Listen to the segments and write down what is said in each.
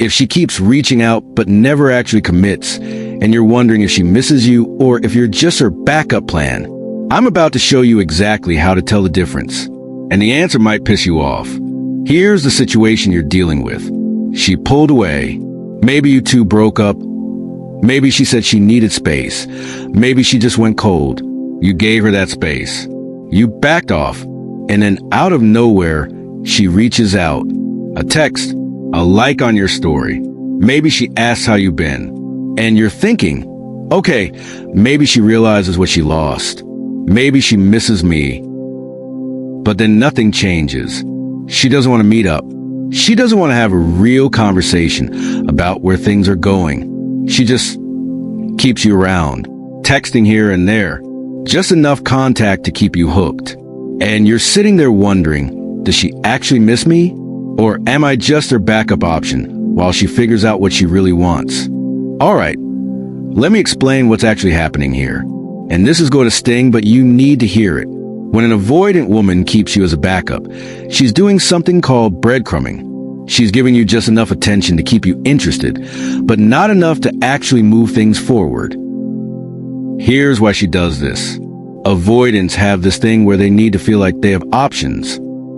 If she keeps reaching out but never actually commits, and you're wondering if she misses you or if you're just her backup plan, I'm about to show you exactly how to tell the difference. And the answer might piss you off. Here's the situation you're dealing with. She pulled away. Maybe you two broke up. Maybe she said she needed space. Maybe she just went cold. You gave her that space. You backed off. And then out of nowhere, she reaches out. A text, a like on your story. Maybe she asks how you've been. And you're thinking, okay, maybe she realizes what she lost. Maybe she misses me. But then nothing changes. She doesn't want to meet up. She doesn't want to have a real conversation about where things are going. She just keeps you around, texting here and there, just enough contact to keep you hooked. And you're sitting there wondering, does she actually miss me? Or am I just her backup option while she figures out what she really wants? All right, let me explain what's actually happening here. And this is going to sting, but you need to hear it. When an avoidant woman keeps you as a backup, she's doing something called breadcrumbing. She's giving you just enough attention to keep you interested, but not enough to actually move things forward. Here's why she does this. Avoidants have this thing where they need to feel like they have options.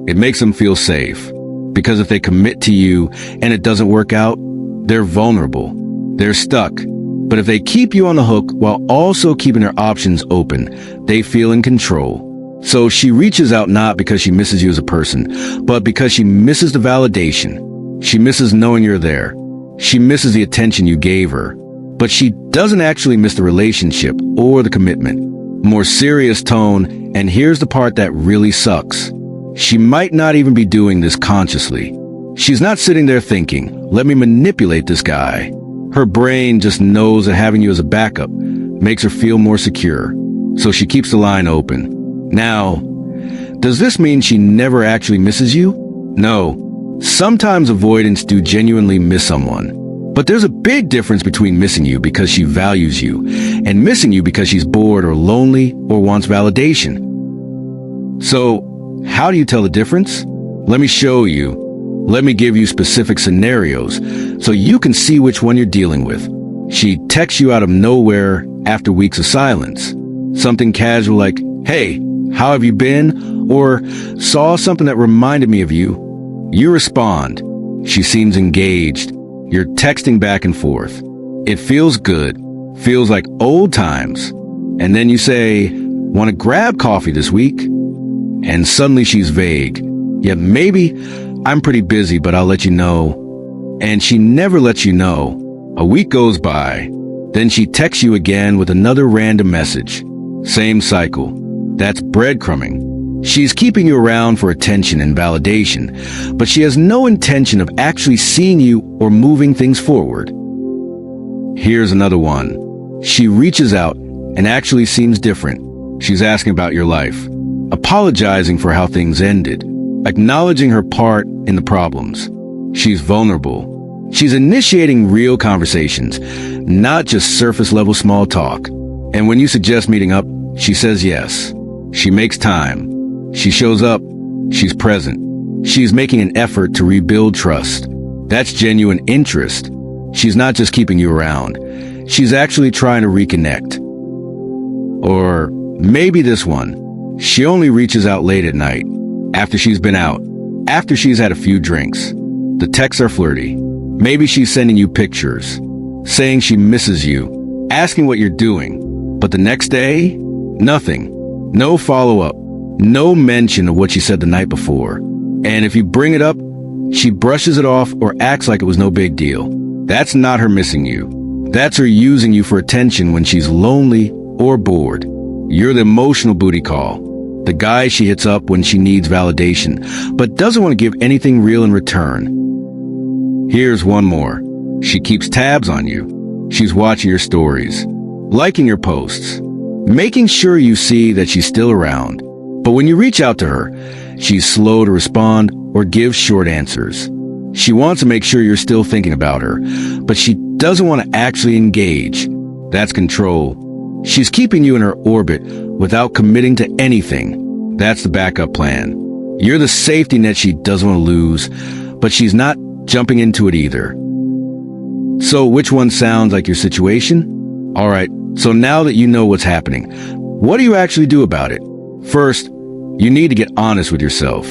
It makes them feel safe. Because if they commit to you and it doesn't work out, they're vulnerable. They're stuck. But if they keep you on the hook while also keeping their options open, they feel in control. So she reaches out not because she misses you as a person, but because she misses the validation. She misses knowing you're there. She misses the attention you gave her. But she doesn't actually miss the relationship or the commitment. More serious tone, and here's the part that really sucks. She might not even be doing this consciously. She's not sitting there thinking, let me manipulate this guy. Her brain just knows that having you as a backup makes her feel more secure. So she keeps the line open. Now, does this mean she never actually misses you? No. Sometimes avoidants do genuinely miss someone. But there's a big difference between missing you because she values you and missing you because she's bored or lonely or wants validation. So, how do you tell the difference? Let me show you. Let me give you specific scenarios so you can see which one you're dealing with. She texts you out of nowhere after weeks of silence. Something casual like, hey, how have you been? Or saw something that reminded me of you. You respond. She seems engaged. You're texting back and forth. It feels good. Feels like old times. And then you say, want to grab coffee this week? And suddenly she's vague. Yeah, maybe I'm pretty busy, but I'll let you know. And she never lets you know. A week goes by. Then she texts you again with another random message. Same cycle. That's breadcrumbing. She's keeping you around for attention and validation, but she has no intention of actually seeing you or moving things forward. Here's another one. She reaches out and actually seems different. She's asking about your life, apologizing for how things ended, acknowledging her part in the problems. She's vulnerable. She's initiating real conversations, not just surface-level small talk. And when you suggest meeting up, she says yes. She makes time. She shows up. She's present. She's making an effort to rebuild trust. That's genuine interest. She's not just keeping you around. She's actually trying to reconnect. Or maybe this one. She only reaches out late at night, after she's been out, after she's had a few drinks. The texts are flirty. Maybe she's sending you pictures, saying she misses you, asking what you're doing. But the next day, nothing. No follow-up. No mention of what she said the night before. And if you bring it up, she brushes it off or acts like it was no big deal. That's not her missing you. That's her using you for attention when she's lonely or bored. You're the emotional booty call. The guy she hits up when she needs validation, but doesn't want to give anything real in return. Here's one more. She keeps tabs on you. She's watching your stories, liking your posts, making sure you see that she's still around. But when you reach out to her, she's slow to respond or give short answers. She wants to make sure you're still thinking about her, but she doesn't want to actually engage. That's control. She's keeping you in her orbit without committing to anything. That's the backup plan. You're the safety net she doesn't want to lose, but she's not jumping into it either. So which one sounds like your situation? All right, so now that you know what's happening, what do you actually do about it? First, you need to get honest with yourself.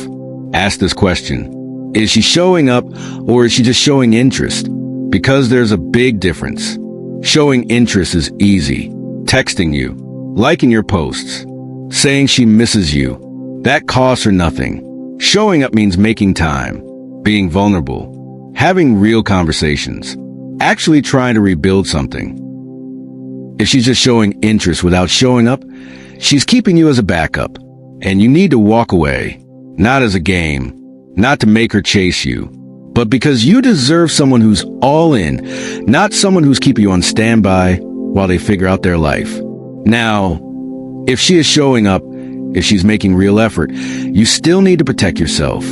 Ask this question. Is she showing up or is she just showing interest? Because there's a big difference. Showing interest is easy. Texting you, liking your posts, saying she misses you. That costs her nothing. Showing up means making time, being vulnerable, having real conversations, actually trying to rebuild something. If she's just showing interest without showing up, she's keeping you as a backup, and you need to walk away, not as a game, not to make her chase you, but because you deserve someone who's all in, not someone who's keeping you on standby while they figure out their life. Now, if she is showing up, if she's making real effort, you still need to protect yourself.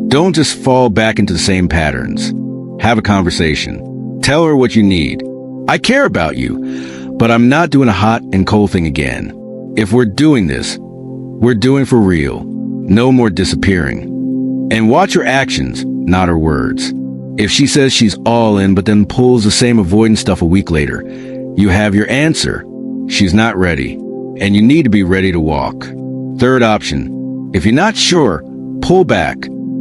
Don't just fall back into the same patterns. Have a conversation. Tell her what you need. I care about you, but I'm not doing a hot and cold thing again. If we're doing this, we're doing for real. No more disappearing. And watch her actions, not her words. If she says she's all in but then pulls the same avoidance stuff a week later, you have your answer. She's not ready, and you need to be ready to walk. Third option, if you're not sure, pull back.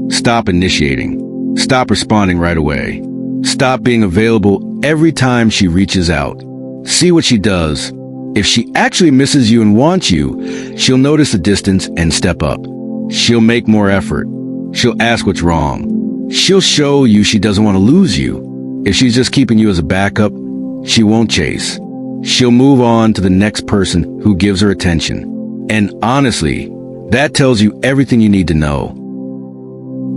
Stop initiating. Stop responding right away. Stop being available every time she reaches out. See what she does. If she actually misses you and wants you, she'll notice the distance and step up. She'll make more effort. She'll ask what's wrong. She'll show you she doesn't want to lose you. If she's just keeping you as a backup, she won't chase. She'll move on to the next person who gives her attention. And honestly, that tells you everything you need to know.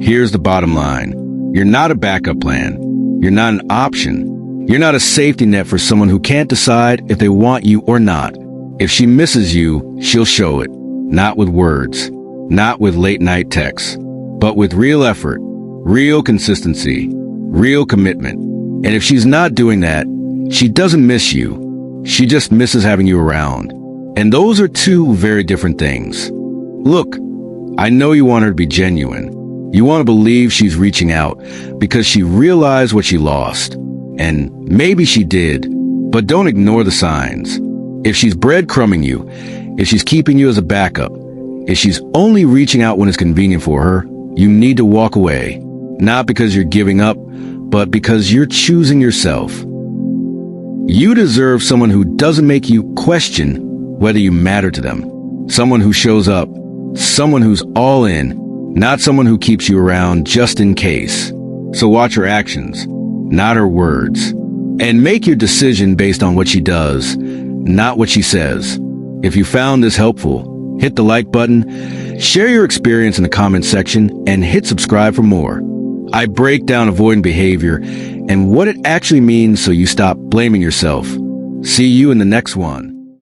Here's the bottom line. You're not a backup plan. You're not an option. You're not a safety net for someone who can't decide if they want you or not. If she misses you, she'll show it. Not with words, not with late-night texts, but with real effort, real consistency, real commitment. And if she's not doing that, she doesn't miss you. She just misses having you around. And those are two very different things. Look, I know you want her to be genuine. You want to believe she's reaching out because she realized what she lost. And maybe she did, but don't ignore the signs. If she's breadcrumbing you, if she's keeping you as a backup, if she's only reaching out when it's convenient for her, you need to walk away. Not because you're giving up, but because you're choosing yourself. You deserve someone who doesn't make you question whether you matter to them. Someone who shows up. Someone who's all in, not someone who keeps you around just in case. So watch her actions, not her words. And make your decision based on what she does, not what she says. If you found this helpful, hit the like button, share your experience in the comments section, and hit subscribe for more. I break down avoidant behavior and what it actually means so you stop blaming yourself. See you in the next one.